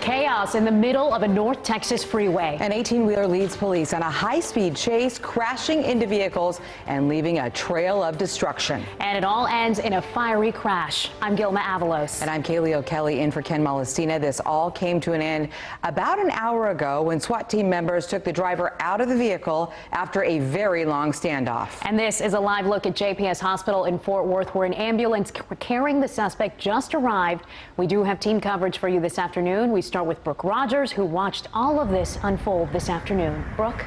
Chaos in the middle of a North Texas freeway. An 18-wheeler leads police on a high-speed chase, crashing into vehicles and leaving a trail of destruction. And it all ends in a fiery crash. I'm Gilma Avalos. And I'm Kaylee O'Kelly in for Ken Molestina. This all came to an end about an hour ago when SWAT team members took the driver out of the vehicle after a very long standoff. And this is a live look at JPS Hospital in Fort Worth, where an ambulance carrying the suspect just arrived. We do have team coverage for you this afternoon. We start with Brooke Rogers, who watched all of this unfold this afternoon. Brooke?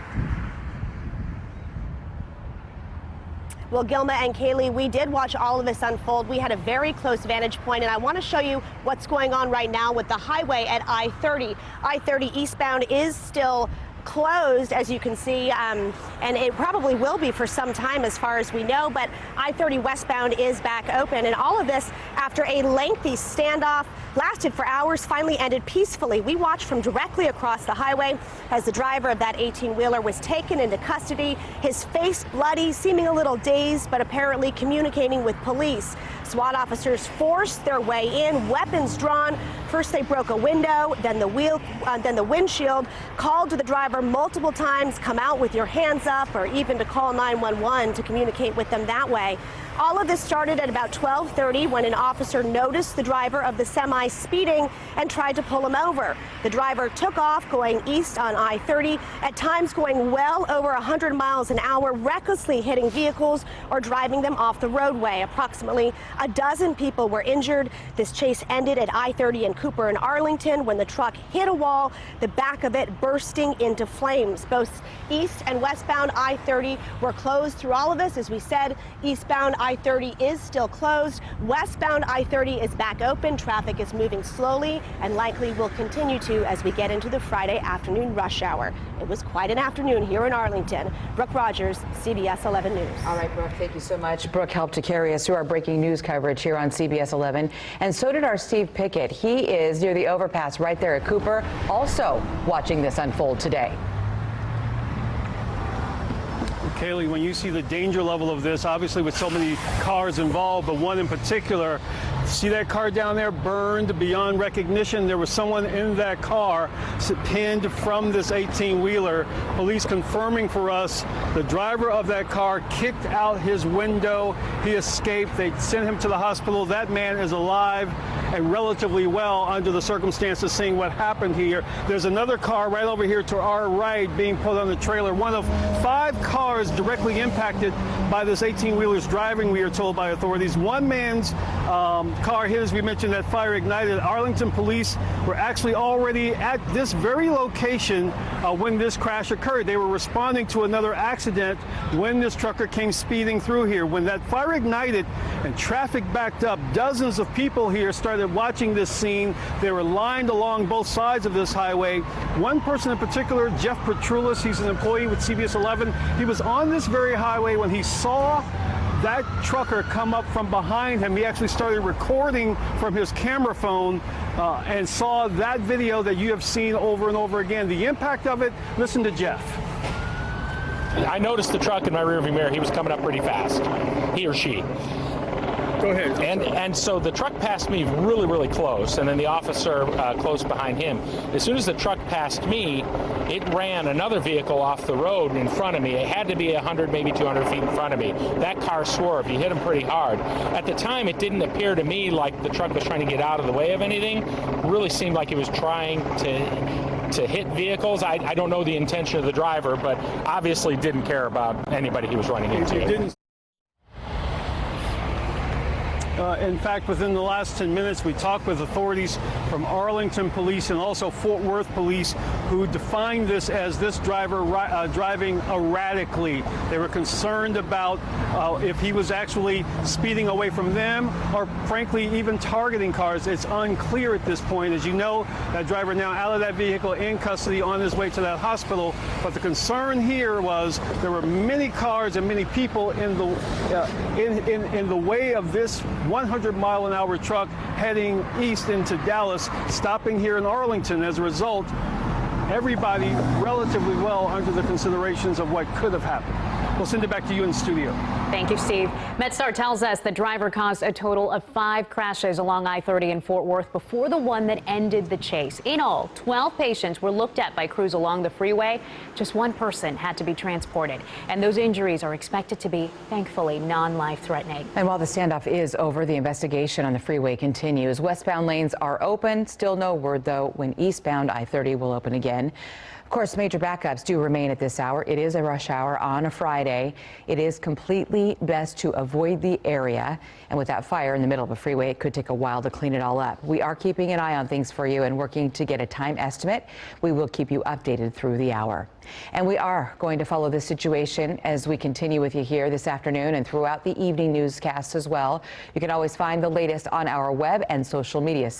Well, Gilma and Kaylee, we did watch all of this unfold. We had a very close vantage point, and I want to show you what's going on right now with the highway at I-30. I-30 eastbound is still closed, as you can see, and it probably will be for some time as far as we know, but I-30 westbound is back open, and all of this after a lengthy standoff lasted for hours, finally ended peacefully. We watched from directly across the highway as the driver of that 18-wheeler was taken into custody, his face bloody, seeming a little dazed, but apparently communicating with police. SWAT officers forced their way in, weapons drawn. First they broke a window, then the windshield, called to the driver multiple times, come out with your hands up, or even to call 911 to communicate with them that way. All of this started at about 12:30 when an officer noticed the driver of the semi speeding and tried to pull him over. The driver took off going east on I-30, at times going well over 100 miles an hour, recklessly hitting vehicles or driving them off the roadway. Approximately a dozen people were injured. This chase ended at I-30 in Cooper and Arlington when the truck hit a wall, the back of it bursting into flames. Both east and westbound I-30 were closed through all of this. As we said, eastbound I-30 is still closed. Westbound I-30 is back open. Traffic is moving slowly and likely will continue to as we get into the Friday afternoon rush hour. It was quite an afternoon here in Arlington. Brooke Rogers, CBS 11 News. All right, Brooke, thank you so much. Brooke helped to carry us through our breaking news coverage here on CBS 11. And so did our Steve Pickett. He is near the overpass right there at Cooper, also watching this unfold today. Kaylee, when you see the danger level of this, obviously with so many cars involved, but one in particular, see that car down there burned beyond recognition? There was someone in that car pinned from this 18-wheeler. Police confirming for us the driver of that car kicked out his window. He escaped. They sent him to the hospital. That man is alive and relatively well under the circumstances, seeing what happened here. There's another car right over here to our right being put on the trailer. One of 5 cars directly impacted by this 18-wheeler's driving, we are told by authorities. One man's car hit, as we mentioned, that fire ignited. Arlington police were actually already at this very location when this crash occurred. They were responding to another accident when this trucker came speeding through here. When that fire ignited and traffic backed up, dozens of people here started watching this scene. They were lined along both sides of this highway. One person in particular, Jeff Petrulis, he's an employee with CBS 11. He was on this very highway when he saw that trucker come up from behind him. He actually started recording from his camera phone and saw that video that you have seen over and over again. The impact of it, listen to Jeff. I noticed the truck in my rearview mirror. He was coming up pretty fast, he or she. Go ahead. And so the truck passed me really, really close, and then the officer close behind him. As soon as the truck passed me, it ran another vehicle off the road in front of me. It had to be 100, maybe 200 feet in front of me. That car swerved. He hit him pretty hard. At the time, it didn't appear to me like the truck was trying to get out of the way of anything. It really seemed like he was trying to hit vehicles. I don't know the intention of the driver, but obviously didn't care about anybody he was running into. In fact, within the last 10 minutes, we talked with authorities from Arlington Police and also Fort Worth Police, who defined this as this driver driving erratically. They were concerned about if he was actually speeding away from them or, frankly, even targeting cars. It's unclear at this point. As you know, that driver now out of that vehicle in custody on his way to that hospital. But the concern here was there were many cars and many people in the way of this 100-mile-an-hour truck heading east into Dallas, stopping here in Arlington. As a result, everybody relatively well under the considerations of what could have happened. We'll send it back to you in the studio. Thank you, Steve. MedStar tells us the driver caused a total of 5 crashes along I-30 in Fort Worth before the one that ended the chase. In all, 12 patients were looked at by crews along the freeway. Just one person had to be transported, and those injuries are expected to be, thankfully, non-life-threatening. And while the standoff is over, the investigation on the freeway continues. Westbound lanes are open. Still no word, though, when eastbound I-30 will open again. Of course, major backups do remain at this hour. It is a rush hour on a Friday. It is completely best to avoid the area. And with that fire in the middle of a freeway, it could take a while to clean it all up. We are keeping an eye on things for you and working to get a time estimate. We will keep you updated through the hour. And we are going to follow this situation as we continue with you here this afternoon and throughout the evening newscasts as well. You can always find the latest on our web and social media sites.